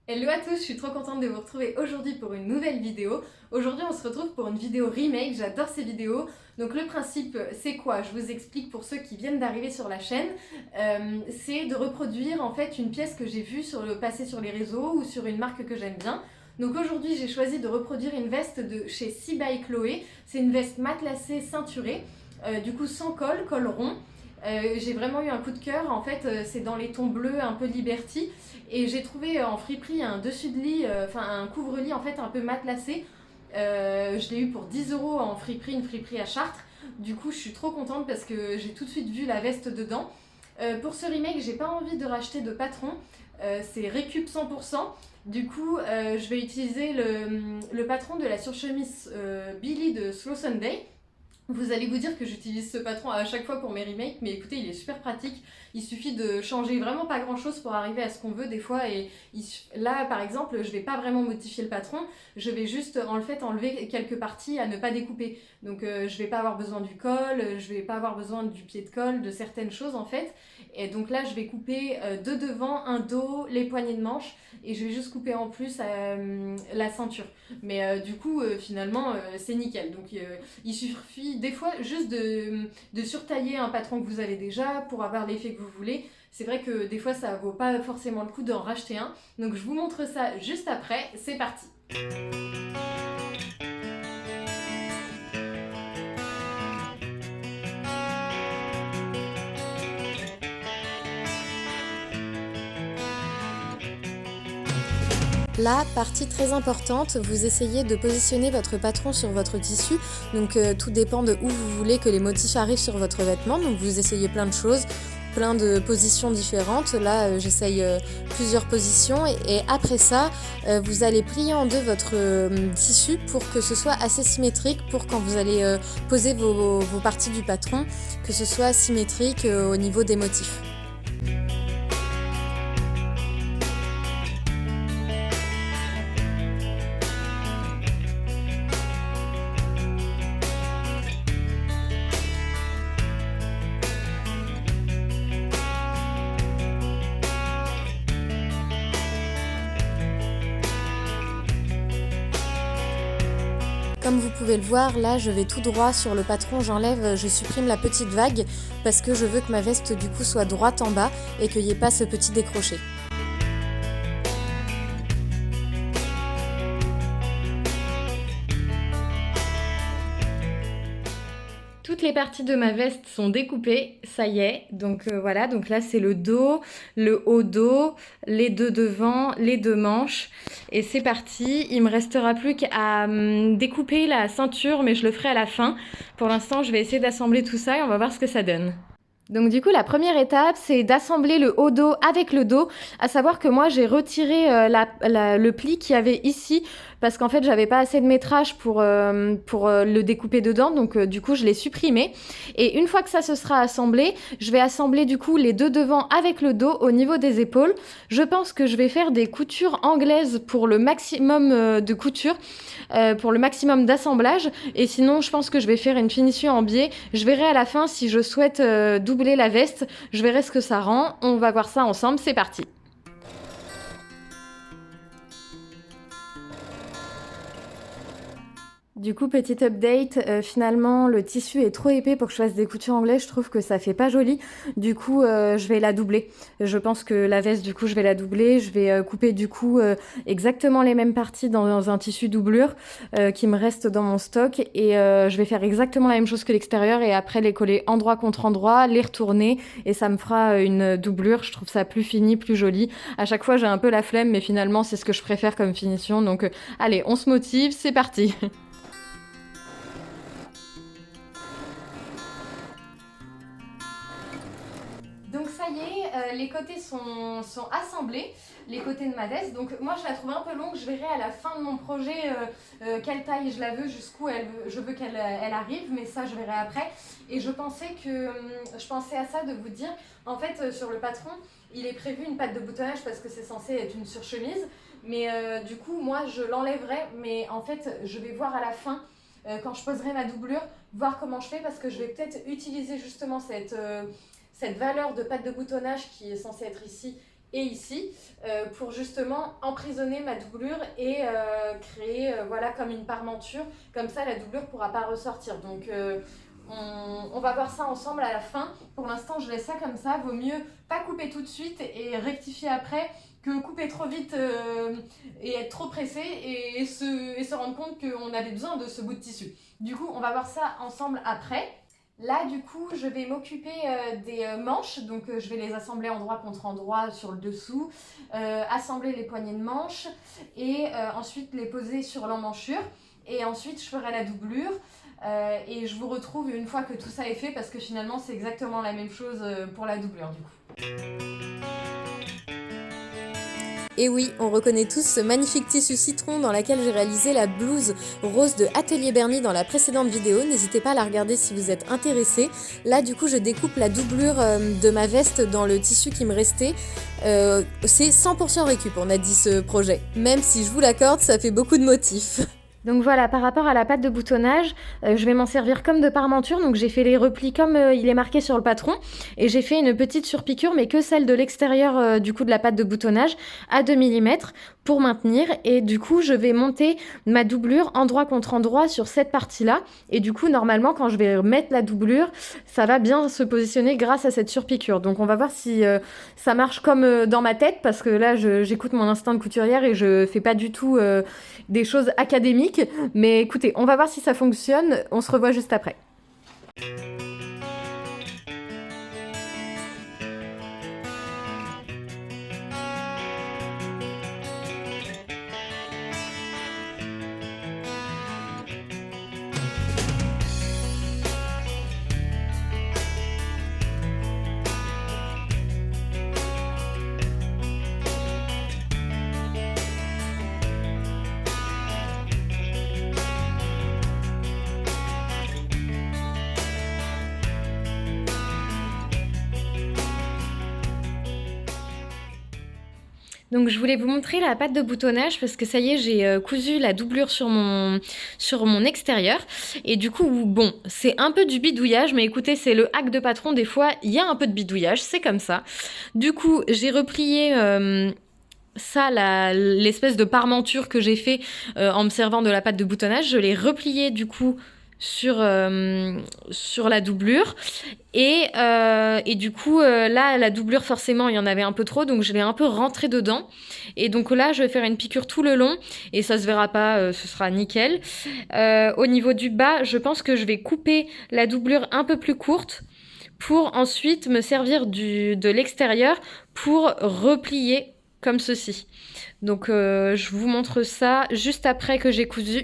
Hello à tous, je suis trop contente de vous retrouver aujourd'hui pour une nouvelle vidéo. Aujourd'hui on se retrouve pour une vidéo remake, j'adore ces vidéos. Donc le principe c'est quoi? Je vous explique pour ceux qui viennent d'arriver sur la chaîne. C'est de reproduire en fait une pièce que j'ai vue passer sur les réseaux ou sur une marque que j'aime bien. Donc aujourd'hui j'ai choisi de reproduire une veste de chez Si by Chloé. C'est une veste matelassée ceinturée, du coup sans col rond. J'ai vraiment eu un coup de cœur, en fait c'est dans les tons bleus un peu Liberty et j'ai trouvé en friperie un dessus de lit, un couvre-lit en fait un peu matelassé. Je l'ai eu pour 10 € en friperie, une friperie à Chartres. Du coup je suis trop contente parce que j'ai tout de suite vu la veste dedans. Pour ce remake j'ai pas envie de racheter de patron, c'est récup 100%. Du coup je vais utiliser le patron de la surchemise Billy de Slow Sunday. Vous allez vous dire que j'utilise ce patron à chaque fois pour mes remakes, mais écoutez, il est super pratique. Il suffit de changer vraiment pas grand chose pour arriver à ce qu'on veut des fois. Là, par exemple, je vais pas vraiment modifier le patron, je vais juste en fait enlever quelques parties à ne pas découper. Donc je vais pas avoir besoin du col, je vais pas avoir besoin du pied de colle, de certaines choses en fait. Et donc là, je vais couper deux devant, un dos, les poignées de manche, et je vais juste couper en plus la ceinture. Mais du coup, finalement, c'est nickel. Donc il suffit des fois juste de surtailler un patron que vous avez déjà pour avoir l'effet que vous voulez. C'est vrai que des fois ça vaut pas forcément le coup d'en racheter un. Donc je vous montre ça juste après. C'est parti. Là, partie très importante, vous essayez de positionner votre patron sur votre tissu. Donc tout dépend de où vous voulez que les motifs arrivent sur votre vêtement. Donc vous essayez plein de choses, plein de positions différentes. Là, j'essaye plusieurs positions et après ça, vous allez plier en deux votre tissu pour que ce soit assez symétrique pour quand vous allez poser vos parties du patron, que ce soit symétrique au niveau des motifs. Comme vous pouvez le voir, là je vais tout droit sur le patron, je supprime la petite vague parce que je veux que ma veste du coup soit droite en bas et qu'il n'y ait pas ce petit décroché. Toutes les parties de ma veste sont découpées, ça y est. Donc voilà, donc là c'est le dos, le haut dos, les deux devant, les deux manches. Et c'est parti, il me restera plus qu'à découper la ceinture, mais je le ferai à la fin. Pour l'instant, je vais essayer d'assembler tout ça et on va voir ce que ça donne. Donc du coup, la première étape, c'est d'assembler le haut dos avec le dos, à savoir que moi, j'ai retiré le pli qu'il y avait ici, parce qu'en fait, j'avais pas assez de métrage pour le découper dedans, donc du coup, je l'ai supprimé. Et une fois que ça se sera assemblé, je vais assembler du coup les deux devants avec le dos au niveau des épaules. Je pense que je vais faire des coutures anglaises pour le maximum de couture, pour le maximum d'assemblage, et sinon, je pense que je vais faire une finition en biais. Je verrai à la fin si je souhaite doubler la veste, je verrai ce que ça rend, on va voir ça ensemble, c'est parti. Du coup, petit update, finalement le tissu est trop épais pour que je fasse des coutures anglaises, je trouve que ça fait pas joli. Du coup, je vais la doubler. Je pense que la veste, du coup, je vais la doubler. Je vais couper du coup exactement les mêmes parties dans un tissu doublure qui me reste dans mon stock. Et je vais faire exactement la même chose que l'extérieur et après les coller endroit contre endroit, les retourner et ça me fera une doublure. Je trouve ça plus fini, plus joli. À chaque fois, j'ai un peu la flemme, mais finalement, c'est ce que je préfère comme finition. Donc, allez, on se motive, c'est parti. Donc ça y est, les côtés sont assemblés, les côtés de ma veste. Donc moi je la trouve un peu longue, je verrai à la fin de mon projet quelle taille je la veux, jusqu'où je veux qu'elle arrive, mais ça je verrai après. Et je pensais à ça de vous dire, en fait sur le patron, il est prévu une patte de boutonnage parce que c'est censé être une surchemise. Mais du coup moi je l'enlèverai, mais en fait je vais voir à la fin quand je poserai ma doublure, voir comment je fais parce que je vais peut-être utiliser justement cette valeur de patte de boutonnage qui est censée être ici et ici pour justement emprisonner ma doublure et créer voilà, comme une parmenture. Comme ça, la doublure ne pourra pas ressortir. Donc, on va voir ça ensemble à la fin. Pour l'instant, je laisse ça comme ça. Vaut mieux pas couper tout de suite et rectifier après que couper trop vite et être trop pressé et se rendre compte qu'on avait besoin de ce bout de tissu. Du coup, on va voir ça ensemble après. Là, du coup, je vais m'occuper des manches. Donc, je vais les assembler endroit contre endroit sur le dessous, assembler les poignées de manches et ensuite les poser sur l'emmanchure. Et ensuite, je ferai la doublure. Et je vous retrouve une fois que tout ça est fait parce que finalement, c'est exactement la même chose pour la doublure, du coup. Et oui, on reconnaît tous ce magnifique tissu citron dans laquelle j'ai réalisé la blouse rose de Atelier Bernie dans la précédente vidéo. N'hésitez pas à la regarder si vous êtes intéressés. Là, du coup, je découpe la doublure de ma veste dans le tissu qui me restait. C'est 100% récup, on a dit ce projet. Même si je vous l'accorde, ça fait beaucoup de motifs. Donc voilà, par rapport à la pâte de boutonnage, je vais m'en servir comme de parmenture. Donc j'ai fait les replis comme il est marqué sur le patron. Et j'ai fait une petite surpiqûre, mais que celle de l'extérieur du coup de la pâte de boutonnage à 2 mm pour maintenir. Et du coup, je vais monter ma doublure endroit contre endroit sur cette partie-là. Et du coup, normalement, quand je vais mettre la doublure, ça va bien se positionner grâce à cette surpiqûre. Donc on va voir si ça marche comme dans ma tête, parce que là, j'écoute mon instinct de couturière et je fais pas du tout des choses académiques. Mais écoutez, on va voir si ça fonctionne, on se revoit juste après. Donc je voulais vous montrer la pâte de boutonnage parce que ça y est, j'ai cousu la doublure sur mon extérieur. Et du coup, bon, c'est un peu du bidouillage, mais écoutez, c'est le hack de patron. Des fois, il y a un peu de bidouillage, c'est comme ça. Du coup, j'ai replié ça, l'espèce de parmenture que j'ai fait en me servant de la pâte de boutonnage. Je l'ai replié du coup sur la doublure. Et du coup, là, la doublure, forcément, il y en avait un peu trop, donc je l'ai un peu rentré dedans. Et donc là, je vais faire une piqûre tout le long, et ça se verra pas, ce sera nickel. Au niveau du bas, je pense que je vais couper la doublure un peu plus courte pour ensuite me servir de l'extérieur pour replier comme ceci. Donc, je vous montre ça juste après que j'ai cousu.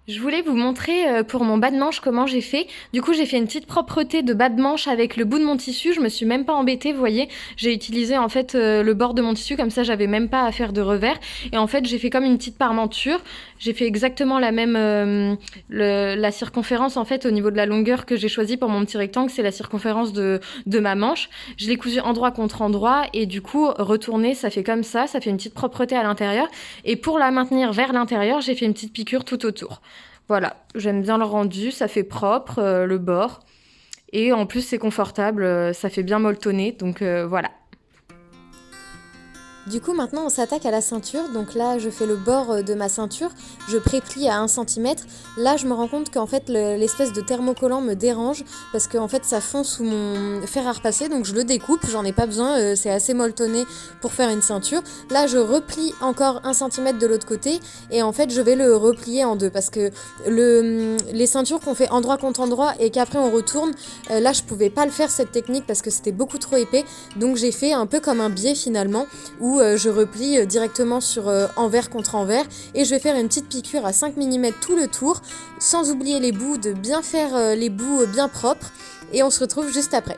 Je voulais vous montrer pour mon bas de manche comment j'ai fait. Du coup, j'ai fait une petite propreté de bas de manche avec le bout de mon tissu. Je me suis même pas embêtée, vous voyez. J'ai utilisé en fait le bord de mon tissu, comme ça j'avais même pas à faire de revers. Et en fait, j'ai fait comme une petite parmenture. J'ai fait exactement la même la circonférence en fait au niveau de la longueur que j'ai choisie pour mon petit rectangle, c'est la circonférence de ma manche. Je l'ai cousu endroit contre endroit et du coup retourné, ça fait comme ça fait une petite propreté à l'intérieur. Et pour la maintenir vers l'intérieur, j'ai fait une petite piqûre tout autour. Voilà, j'aime bien le rendu, ça fait propre, le bord. Et en plus, c'est confortable, ça fait bien molletonner, donc voilà. Du coup, maintenant, on s'attaque à la ceinture. Donc là, je fais le bord de ma ceinture. Je préplie à 1 cm. Là, je me rends compte qu'en fait, l'espèce de thermocollant me dérange parce qu'en fait, ça fond sous mon fer à repasser. Donc, je le découpe. J'en ai pas besoin. C'est assez molletonné pour faire une ceinture. Là, je replie encore 1 cm de l'autre côté. Et en fait, je vais le replier en deux parce que les ceintures qu'on fait endroit contre endroit et qu'après on retourne, là, je pouvais pas le faire cette technique parce que c'était beaucoup trop épais. Donc, j'ai fait un peu comme un biais finalement où je replie directement sur envers contre envers et je vais faire une petite piqûre à 5 mm tout le tour sans oublier les bouts, de bien faire les bouts bien propres et on se retrouve juste après.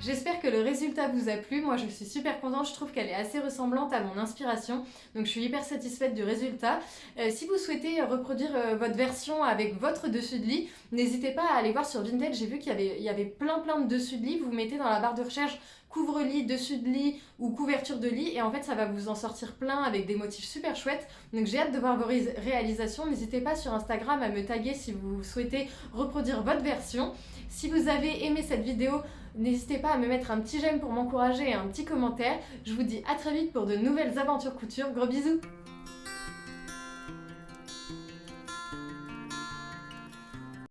J'espère que le résultat vous a plu, moi je suis super contente, je trouve qu'elle est assez ressemblante à mon inspiration, donc je suis hyper satisfaite du résultat. Si vous souhaitez reproduire votre version avec votre dessus de lit, n'hésitez pas à aller voir sur Vinted, j'ai vu qu'il y avait plein de dessus de lit, vous mettez dans la barre de recherche couvre-lit, dessus de lit ou couverture de lit et en fait ça va vous en sortir plein avec des motifs super chouettes, donc j'ai hâte de voir vos réalisations. N'hésitez pas sur Instagram à me taguer si vous souhaitez reproduire votre version. Si vous avez aimé cette vidéo, n'hésitez pas à me mettre un petit j'aime pour m'encourager et un petit commentaire. Je vous dis à très vite pour de nouvelles aventures couture. Gros bisous!